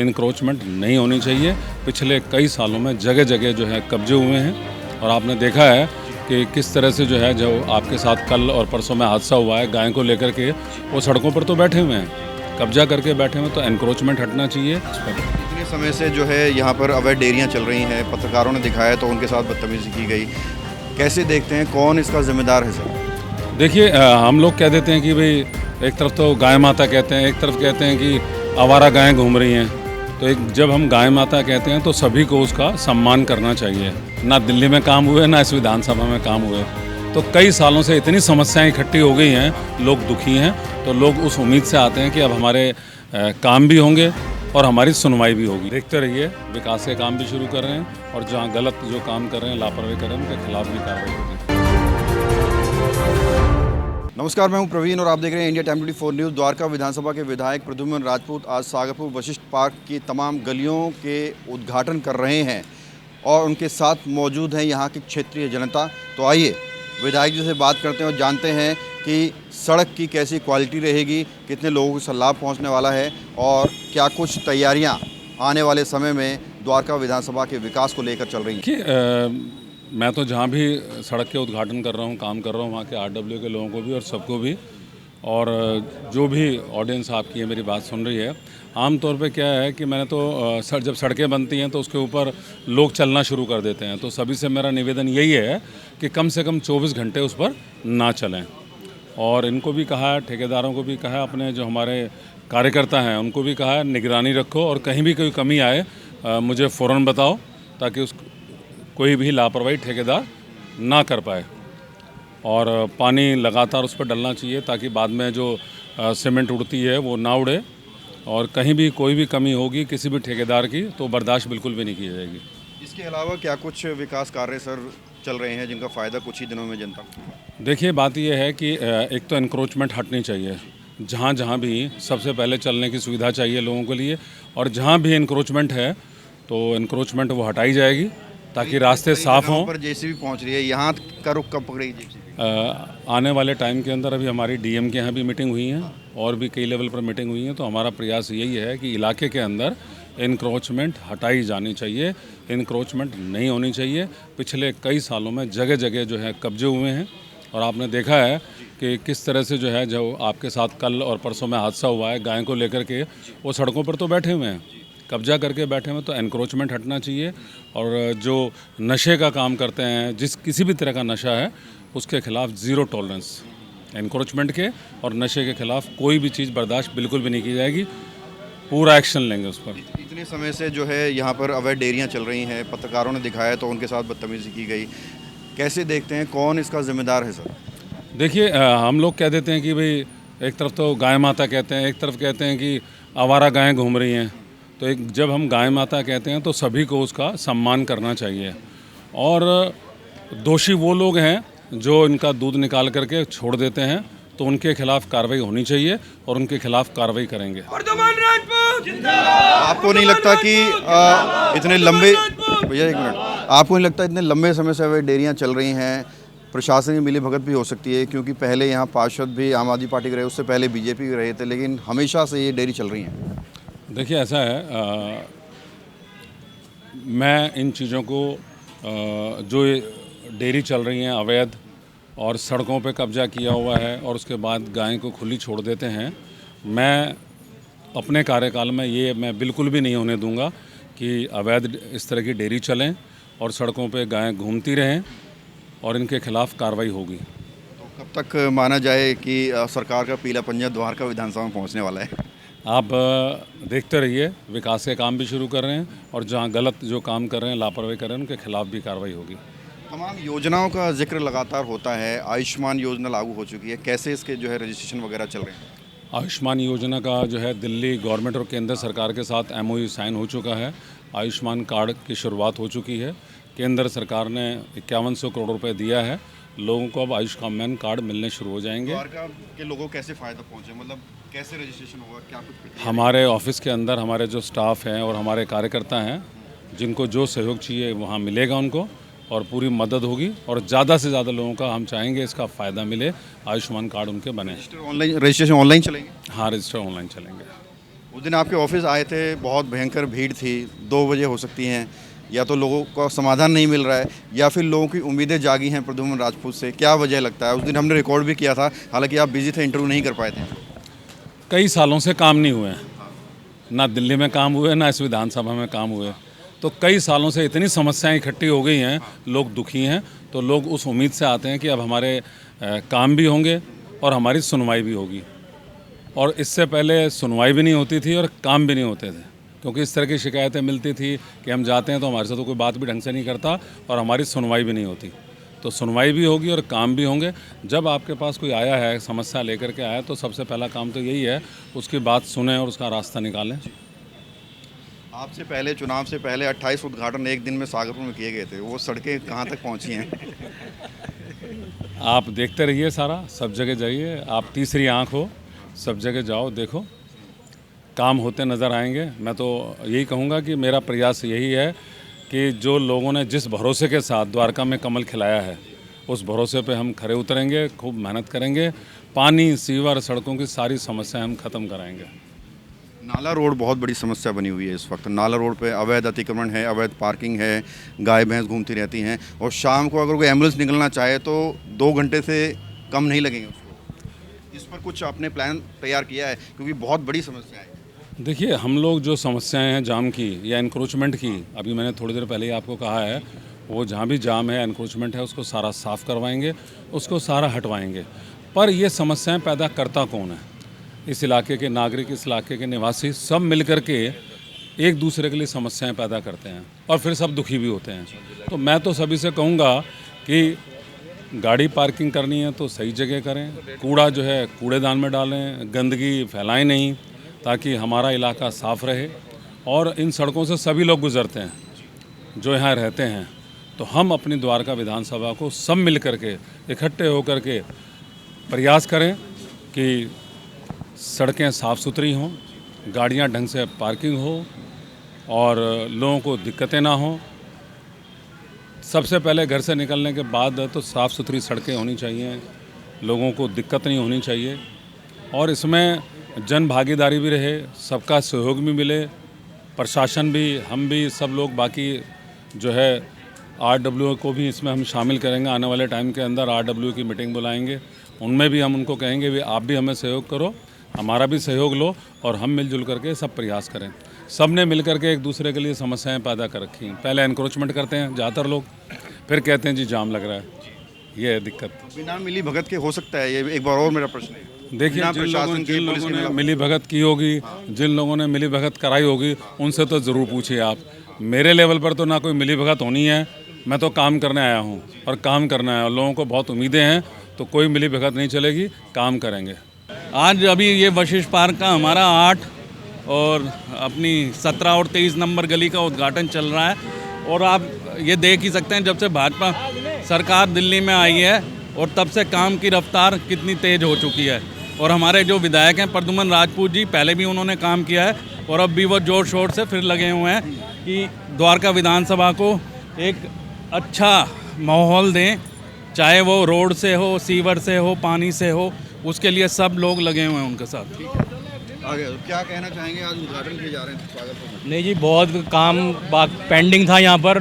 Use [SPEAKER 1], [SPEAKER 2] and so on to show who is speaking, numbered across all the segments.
[SPEAKER 1] Encroachment नहीं होनी चाहिए। पिछले कई सालों में जगह जगह जो है कब्जे हुए हैं और आपने देखा है कि किस तरह से जो आपके साथ कल और परसों में हादसा हुआ है, गाय को लेकर के वो सड़कों पर तो बैठे हुए हैं, कब्जा करके बैठे हुए हैं, तो एनक्रोचमेंट हटना चाहिए।
[SPEAKER 2] इतने समय से जो है यहाँ पर अवैध डेयरियाँ चल रही हैं, पत्रकारों ने दिखाया तो उनके साथ बदतमीजी की गई। कैसे देखते हैं, कौन इसका जिम्मेदार है सर?
[SPEAKER 1] देखिए, हम लोग कह देते हैं कि भाई एक तरफ तो गाय माता कहते हैं, एक तरफ कहते हैं कि आवारा गायें घूम रही हैं। तो जब हम गाय माता कहते हैं तो सभी को उसका सम्मान करना चाहिए। ना दिल्ली में काम हुए, ना इस विधानसभा में काम हुए, तो कई सालों से इतनी समस्याएं इकट्ठी हो गई हैं, लोग दुखी हैं, तो लोग उस उम्मीद से आते हैं कि अब हमारे काम भी होंगे और हमारी सुनवाई भी होगी। देखते रहिए, विकास के काम भी शुरू कर रहे हैं और जहाँ गलत जो काम कर रहे हैं, लापरवाही कर रहे हैं, उनके खिलाफ भी कार्रवाई होगी।
[SPEAKER 2] नमस्कार, मैं हूं प्रवीण और आप देख रहे हैं इंडिया टाइम 24 न्यूज़। द्वारका विधानसभा के विधायक प्रद्युम्न राजपूत आज सागरपुर वशिष्ठ पार्क की तमाम गलियों के उद्घाटन कर रहे हैं और उनके साथ मौजूद हैं यहां की क्षेत्रीय जनता। तो आइए विधायक जी से बात करते हैं और जानते हैं कि सड़क की कैसी क्वालिटी रहेगी, कितने लोगों को लाभ पहुँचने वाला है और क्या कुछ तैयारियाँ आने वाले समय में द्वारका विधानसभा के विकास को लेकर चल रही हैं।
[SPEAKER 1] मैं तो जहाँ भी सड़क के उद्घाटन कर रहा हूँ, काम कर रहा हूँ, वहाँ के आरडब्ल्यू के लोगों को भी और सबको भी, और जो भी ऑडियंस आपकी है मेरी बात सुन रही है, आमतौर पे क्या है कि मैंने तो जब सड़कें बनती हैं तो उसके ऊपर लोग चलना शुरू कर देते हैं, तो सभी से मेरा निवेदन यही है कि कम से कम 24 घंटे उस पर ना चलें। और इनको भी कहा है, ठेकेदारों को भी कहा है, अपने जो हमारे कार्यकर्ता हैं उनको भी कहा है, निगरानी रखो और कहीं भी कोई कमी आए मुझे फ़ौरन बताओ, ताकि कोई भी लापरवाही ठेकेदार ना कर पाए। और पानी लगातार उस पर डलना चाहिए ताकि बाद में जो सीमेंट उड़ती है वो ना उड़े, और कहीं भी कोई भी कमी होगी किसी भी ठेकेदार की तो बर्दाश्त बिल्कुल भी नहीं की जाएगी।
[SPEAKER 2] इसके अलावा क्या कुछ विकास कार्य सर चल रहे हैं जिनका फ़ायदा कुछ ही दिनों में जनता को?
[SPEAKER 1] देखिए, बात यह है कि एक तो एनक्रोचमेंट हटनी चाहिए, जहाँ जहाँ भी सबसे पहले चलने की सुविधा चाहिए लोगों के लिए, और जहाँ भी एनक्रोचमेंट है तो एनक्रोचमेंट वो हटाई जाएगी ताकि रास्ते साफ हों।
[SPEAKER 2] पर जेसीबी पहुंच रही है, यहाँ का रुख कब पकड़ेगी जेसीबी?
[SPEAKER 1] आने वाले टाइम के अंदर अभी हमारी डीएम के यहाँ भी मीटिंग हुई है और भी कई लेवल पर मीटिंग हुई है, तो हमारा प्रयास यही है कि इलाके के अंदर इनक्रोचमेंट हटाई जानी चाहिए, इनक्रोचमेंट नहीं होनी चाहिए। पिछले कई सालों में जगह जगह जो है कब्जे हुए हैं और आपने देखा है कि किस तरह से जो आपके साथ कल और परसों में हादसा हुआ है, गाय को लेकर के वो सड़कों पर तो बैठे हुए हैं, कब्जा करके बैठे हुए, तो एनक्रोचमेंट हटना चाहिए। और जो नशे का काम करते हैं, किसी भी तरह का नशा है, उसके खिलाफ ज़ीरो टॉलरेंस, एनक्रोचमेंट के और नशे के खिलाफ कोई भी चीज़ बर्दाश्त बिल्कुल भी नहीं की जाएगी, पूरा एक्शन लेंगे उस पर।
[SPEAKER 2] इतने समय से जो है यहाँ पर अवैध डेयरियाँ चल रही हैं, पत्रकारों ने दिखाया तो उनके साथ बदतमीजी की गई। कैसे देखते हैं, कौन इसका जिम्मेदार है सर?
[SPEAKER 1] देखिए, हम लोग कह देते हैं कि भाई एक तरफ तो गाय माता कहते हैं, एक तरफ कहते हैं कि आवारा गायें घूम रही हैं, तो जब हम गाय माता कहते हैं तो सभी को उसका सम्मान करना चाहिए। और दोषी वो लोग हैं जो इनका दूध निकाल करके छोड़ देते हैं, तो उनके खिलाफ कार्रवाई होनी चाहिए और उनके खिलाफ कार्रवाई करेंगे।
[SPEAKER 2] आपको नहीं लगता कि इतने लंबे भैया एक मिनट, आपको नहीं लगता इतने लंबे समय से अवैध डेयरियाँ चल रही हैं, प्रशासन की मिलीभगत भी हो सकती है? क्योंकि पहले यहाँ पार्षद भी आम आदमी पार्टी के रहे, उससे पहले बीजेपी के रहे थे, लेकिन हमेशा से ये डेयरी चल रही हैं।
[SPEAKER 1] देखिए, ऐसा है, मैं इन चीज़ों को जो डेयरी चल रही हैं अवैध और सड़कों पे कब्जा किया हुआ है और उसके बाद गाय को खुली छोड़ देते हैं, मैं अपने कार्यकाल में मैं बिल्कुल भी नहीं होने दूंगा कि अवैध इस तरह की डेयरी चलें और सड़कों पे गायें घूमती रहें और इनके खिलाफ कार्रवाई होगी।
[SPEAKER 2] तो कब तक माना जाए कि सरकार का पीला पंजा द्वारका विधानसभा में पहुँचने वाला है?
[SPEAKER 1] आप देखते रहिए, विकास के काम भी शुरू कर रहे हैं और जहाँ गलत जो काम कर रहे हैं, लापरवाही कर रहे हैं, उनके खिलाफ भी कार्रवाई होगी।
[SPEAKER 2] तमाम योजनाओं का जिक्र लगातार होता है। आयुष्मान योजना लागू हो चुकी है, कैसे इसके जो है रजिस्ट्रेशन वगैरह चल रहे हैं?
[SPEAKER 1] आयुष्मान योजना का जो है दिल्ली गवर्नमेंट और केंद्र सरकार के साथ MOU साइन हो चुका है। आयुष्मान कार्ड की शुरुआत हो चुकी है। केंद्र सरकार ने 5100 करोड़ रुपए दिया है। लोगों को अब आयुष्मान कार्ड मिलने शुरू हो जाएंगे।
[SPEAKER 2] द्वारका के लोगों को कैसे फ़ायदा पहुँचे, मतलब कैसे रजिस्ट्रेशन होगा, क्या कुछ?
[SPEAKER 1] हमारे ऑफिस के अंदर हमारे जो स्टाफ हैं और हमारे कार्यकर्ता हैं, जिनको जो सहयोग चाहिए वहाँ मिलेगा उनको, और पूरी मदद होगी और ज़्यादा से ज़्यादा लोगों का हम चाहेंगे इसका फ़ायदा मिले, आयुष्मान कार्ड उनके बने।
[SPEAKER 2] रजिस्ट्रेशन ऑनलाइन चलेंगे?
[SPEAKER 1] हाँ, रजिस्टर ऑनलाइन चलेंगे।
[SPEAKER 2] उस दिन आपके ऑफिस आए थे, बहुत भयंकर भीड़ थी, 2 वजह हो सकती हैं, या तो लोगों का समाधान नहीं मिल रहा है या फिर लोगों की उम्मीदें जागी हैं प्रद्युम्न राजपूत से, क्या वजह लगता है? उस दिन हमने रिकॉर्ड भी किया था, हालांकि आप बिजी थे, इंटरव्यू नहीं कर पाए थे।
[SPEAKER 1] कई सालों से काम नहीं हुए हैं, ना दिल्ली में काम हुए ना इस विधानसभा में काम हुए। तो कई सालों से इतनी समस्याएं इकट्ठी हो गई हैं, लोग दुखी हैं, तो लोग उस उम्मीद से आते हैं कि अब हमारे काम भी होंगे और हमारी सुनवाई भी होगी। और इससे पहले सुनवाई भी नहीं होती थी और काम भी नहीं होते थे, क्योंकि इस तरह की शिकायतें मिलती थी कि हम जाते हैं तो हमारे साथ तो कोई बात भी ढंग से नहीं करता और हमारी सुनवाई भी नहीं होती। तो सुनवाई भी होगी और काम भी होंगे। जब आपके पास कोई आया है, समस्या लेकर के आया, तो सबसे पहला काम तो यही है, उसकी बात सुनें और उसका रास्ता निकालें।
[SPEAKER 2] आपसे पहले, चुनाव से पहले 28 उद्घाटन एक दिन में सागरपुर में किए गए थे, वो सड़कें कहाँ तक पहुँची हैं?
[SPEAKER 1] आप देखते रहिए, सारा सब जगह जाइए, आप तीसरी आँख हो, सब जगह जाओ, देखो काम होते नज़र आएंगे। मैं तो यही कहूँगा कि मेरा प्रयास यही है कि जो लोगों ने जिस भरोसे के साथ द्वारका में कमल खिलाया है, उस भरोसे पे हम खरे उतरेंगे, खूब मेहनत करेंगे, पानी, सीवर, सड़कों की सारी समस्याएं हम ख़त्म कराएंगे।
[SPEAKER 2] नाला रोड बहुत बड़ी समस्या बनी हुई है इस वक्त। नाला रोड पे अवैध अतिक्रमण है, अवैध पार्किंग है, गाय भैंस घूमती रहती हैं, और शाम को अगर कोई एम्बुलेंस निकलना चाहे तो 2 घंटे से कम नहीं लगेंगे उसको। इस पर कुछ आपने प्लान तैयार किया है, क्योंकि बहुत बड़ी समस्या है।
[SPEAKER 1] देखिए, हम लोग जो समस्याएं हैं जाम की या इंक्रोचमेंट की, अभी मैंने थोड़ी देर पहले ही आपको कहा है, वो जहाँ भी जाम है, इंक्रोचमेंट है, उसको सारा साफ़ करवाएंगे, उसको सारा हटवाएंगे। पर ये समस्याएं पैदा करता कौन है? इस इलाके के नागरिक, इस इलाके के निवासी, सब मिल कर के एक दूसरे के लिए समस्याएं पैदा करते हैं और फिर सब दुखी भी होते हैं। तो मैं तो सभी से कहूँगा कि गाड़ी पार्किंग करनी है तो सही जगह करें, कूड़ा जो है कूड़ेदान में डालें, गंदगी फैलाएं नहीं, ताकि हमारा इलाका साफ़ रहे। और इन सड़कों से सभी लोग गुजरते हैं जो यहाँ रहते हैं। तो हम अपनी द्वारका विधानसभा को सब मिल कर के, इकट्ठे होकर के प्रयास करें कि सड़कें साफ़ सुथरी हों, गाड़ियाँ ढंग से पार्किंग हो और लोगों को दिक्कतें ना हों। सबसे पहले घर से निकलने के बाद तो साफ़ सुथरी सड़कें होनी चाहिए, लोगों को दिक्कत नहीं होनी चाहिए, और इसमें जन भागीदारी भी रहे, सबका सहयोग भी मिले, प्रशासन भी, हम भी, सब लोग, बाकी जो है RW को भी इसमें हम शामिल करेंगे। आने वाले टाइम के अंदर RW की मीटिंग बुलाएंगे, उनमें भी हम उनको कहेंगे भी आप भी हमें सहयोग करो, हमारा भी सहयोग लो, और हम मिलजुल करके सब प्रयास करें। सब ने मिल करके एक दूसरे के लिए समस्याएं पैदा कर रखी हैं। पहले एनक्रोचमेंट करते हैं ज़्यादातर लोग, फिर कहते हैं जी जाम लग रहा है, ये है दिक्कत।
[SPEAKER 2] बिना मिली भगत के हो सकता है ये? एक बार और मेरा प्रश्न है।
[SPEAKER 1] देखिए, जिन लोगों ने मिली भगत की होगी, जिन लोगों ने मिली भगत कराई होगी, उनसे तो ज़रूर पूछिए आप। मेरे लेवल पर तो ना कोई मिली भगत होनी है, मैं तो काम करने आया हूँ और काम करना है, और लोगों को बहुत उम्मीदें हैं, तो कोई मिली भगत नहीं चलेगी, काम करेंगे।
[SPEAKER 3] आज अभी ये वशिष्ठ पार्क का हमारा 8 और अपनी 17 और 23 नंबर गली का उद्घाटन चल रहा है, और आप ये देख ही सकते हैं जब से भाजपा सरकार दिल्ली में आई है और तब से काम की रफ्तार कितनी तेज़ हो चुकी है। और हमारे जो विधायक हैं प्रद्युम्न राजपूत जी, पहले भी उन्होंने काम किया है और अब भी वो जोर शोर से फिर लगे हुए हैं कि द्वारका विधानसभा को एक अच्छा माहौल दें, चाहे वो रोड से हो, सीवर से हो, पानी से हो, उसके लिए सब लोग लगे हुए हैं उनके साथ।
[SPEAKER 2] आगे क्या कहना चाहेंगे? आज उद्घाटन किए जा रहे हैं सागरपुर में।
[SPEAKER 4] नहीं जी, बहुत काम पेंडिंग था यहाँ पर,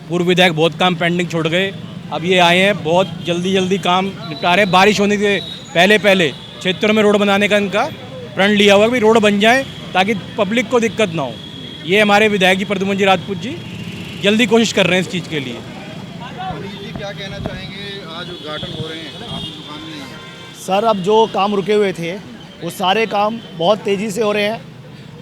[SPEAKER 4] पूर्व विधायक बहुत काम पेंडिंग छोड़ गए, अब ये आए हैं, बहुत जल्दी काम निपटा रहे हैं। बारिश होने से पहले क्षेत्रों में रोड बनाने का इनका प्रण लिया हुआ है कि रोड बन जाए ताकि पब्लिक को दिक्कत ना हो। ये हमारे विधायक जी प्रद्युम्न जी राजपूत जी जल्दी कोशिश कर रहे हैं इस चीज़ के लिए।
[SPEAKER 2] जी क्या कहना चाहेंगे? आज उद्घाटन हो रहे हैं, आपकी दुकान में नहीं है।
[SPEAKER 4] सर, अब जो काम रुके हुए थे वो सारे काम बहुत तेज़ी से हो रहे हैं,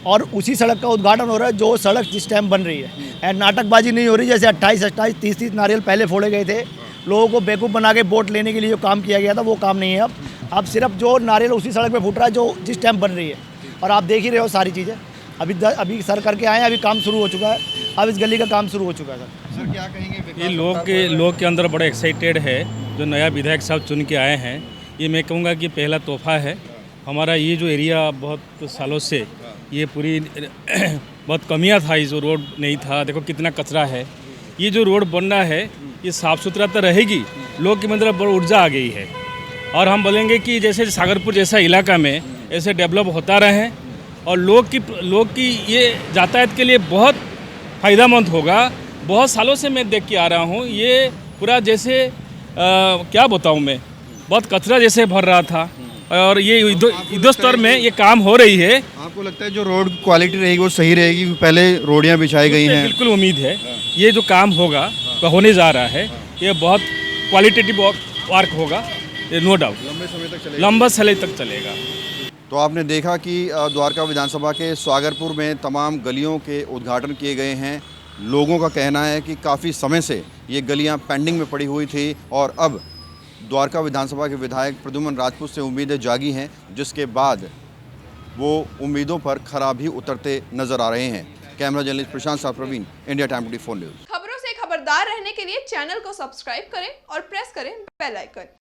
[SPEAKER 4] और उसी सड़क का उद्घाटन हो रहा है जो सड़क जिस टाइम बन रही है। एंड नाटकबाजी नहीं हो रही, जैसे 28, 30 नारियल पहले फोड़े गए थे, लोगों को बेवकूफ़ बना के वोट लेने के लिए जो काम किया गया था वो काम नहीं है। अब सिर्फ जो नारियल उसी सड़क पे फूट रहा है जो जिस टाइम बन रही है, और आप देख ही रहे हो सारी चीज़ें। अभी सर करके आए हैं, अभी काम शुरू हो चुका है, अब इस गली का काम शुरू हो चुका है।
[SPEAKER 2] सर क्या कहेंगे?
[SPEAKER 3] ये लोग के अंदर बड़े एक्साइटेड है, जो नया विधायक साहब चुन के आए हैं। ये मैं कहूँगा कि पहला तोहफा है। हमारा ये जो एरिया बहुत सालों से ये पूरी बहुत कमियां था, ये जो रोड नहीं था, देखो कितना कचरा है। ये जो रोड बन रहा है ये साफ़ सुथरा तो रहेगी, लोग के मतलब बड़ी ऊर्जा आ गई है। और हम बोलेंगे कि जैसे सागरपुर जैसा इलाका में ऐसे डेवलप होता रहे और लोग की ये यातायात के लिए बहुत फ़ायदेमंद होगा। बहुत सालों से मैं देख के आ रहा हूँ, ये पूरा जैसे क्या बताऊँ मैं, बहुत कचरा जैसे भर रहा था और ये युद्धस्तर में ये काम हो रही है।
[SPEAKER 2] आपको लगता है जो रोड क्वालिटी रहेगी वो सही रहेगी? पहले रोडियाँ बिछाई गई हैं।
[SPEAKER 3] बिल्कुल उम्मीद है ये जो काम होगा होने जा रहा है ये बहुत क्वालिटेटिव वर्क होगा, ये नो डाउट लंबा समय तक चलेगा।
[SPEAKER 2] तो आपने देखा कि द्वारका विधानसभा के सागरपुर में तमाम गलियों के उद्घाटन किए गए हैं। लोगों का कहना है कि काफ़ी समय से ये गलियां पेंडिंग में पड़ी हुई थी और अब द्वारका विधानसभा के विधायक प्रद्युम्न राजपूत से उम्मीदें जागी हैं, जिसके बाद वो उम्मीदों पर खरा भी उतरते नजर आ रहे हैं। Camera journalist Prashant Sah Praveen, India time 24 news.
[SPEAKER 5] खबरों से खबरदार रहने के लिए चैनल को सब्सक्राइब करें और प्रेस करें बेल आइकन।